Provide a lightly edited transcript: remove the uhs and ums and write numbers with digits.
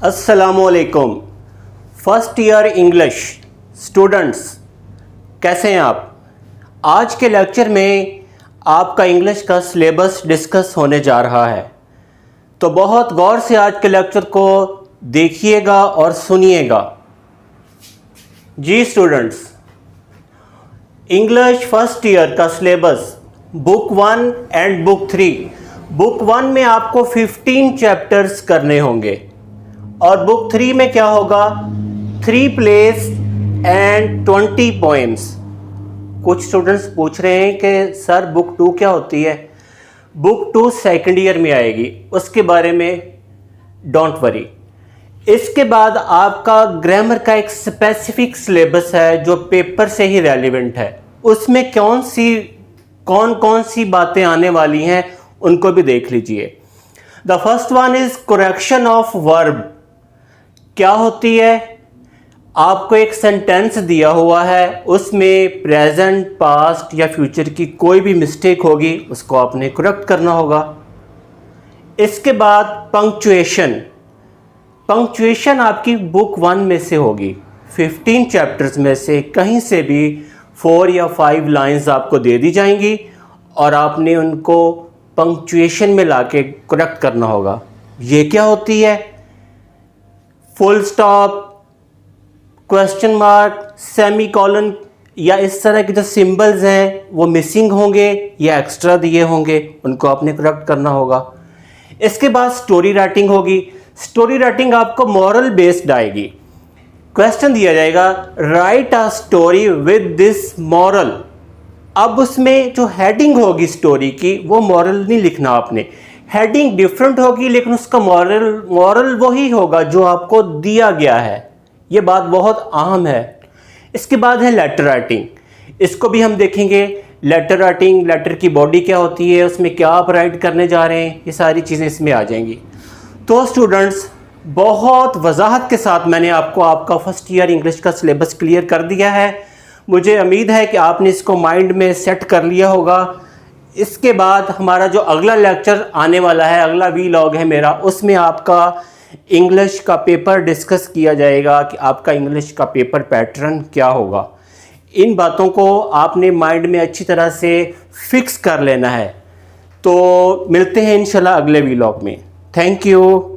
अस्सलामुअलैकुम। First year English students, कैसे हैं आप? आज के लेक्चर में आपका इंग्लिश का सिलेबस डिस्कस होने जा रहा है, तो बहुत गौर से आज के लेक्चर को देखिएगा और सुनिएगा। जी स्टूडेंट्स, इंग्लिश फर्स्ट ईयर का syllabus book 1 and book 3। Book 1 में आपको 15 चैप्टर्स करने होंगे और बुक 3 में क्या होगा, 3 प्लेस एंड 20 पोएम्स। कुछ स्टूडेंट्स पूछ रहे हैं कि सर बुक 2 क्या होती है? बुक 2 सेकेंड ईयर में आएगी, उसके बारे में डोंट वरी। इसके बाद आपका ग्रामर का एक स्पेसिफिक सिलेबस है जो पेपर से ही रेलिवेंट है। उसमें कौन कौन सी बातें आने वाली हैं उनको भी देख लीजिए। The first one is correction of verb. क्या होती है? आपको एक सेंटेंस दिया हुआ है, उसमें प्रेजेंट, पास्ट या फ्यूचर की कोई भी मिस्टेक होगी उसको आपने करेक्ट करना होगा। इसके बाद पंक्चुएशन। पंक्चुएशन आपकी बुक 1 में से होगी। 15 चैप्टर्स में से कहीं से भी 4 या 5 लाइंस आपको दे दी जाएंगी और आपने उनको पंक्चुएशन में लाके करेक्ट करना होगा। ये क्या होती है? Full stop, question mark, semi colon या इस तरह के जो सिंबल्स हैं वो मिसिंग होंगे या एक्स्ट्रा दिए होंगे, उनको आपने करेक्ट करना होगा। इसके बाद स्टोरी राइटिंग होगी। स्टोरी राइटिंग आपको मॉरल बेस्ड आएगी। क्वेश्चन दिया जाएगा, right a story with this moral. अब उसमें जो हेडिंग होगी स्टोरी की, वो मॉरल नहीं लिखना आपने। हेडिंग डिफरेंट होगी लेकिन उसका मॉरल वही होगा जो आपको दिया गया है। ये बात बहुत अहम है। इसके बाद है लेटर राइटिंग। इसको भी हम देखेंगे। लेटर राइटिंग, लेटर की बॉडी क्या होती है, उसमें क्या आप राइट करने जा रहे हैं, ये सारी चीज़ें इसमें आ जाएंगी। तो स्टूडेंट्स, बहुत वजाहत के साथ मैंने आपको आपका फर्स्ट ईयर इंग्लिश का सिलेबस क्लियर कर दिया है। मुझे उम्मीद है कि आपने इसको माइंड में सेट कर लिया होगा। इसके बाद हमारा जो अगला लेक्चर आने वाला है, अगला वीलॉग है मेरा, उसमें आपका इंग्लिश का पेपर डिस्कस किया जाएगा कि आपका इंग्लिश का पेपर पैटर्न क्या होगा। इन बातों को आपने माइंड में अच्छी तरह से फिक्स कर लेना है। तो मिलते हैं इंशाल्लाह अगले वीलॉग में। Thank you.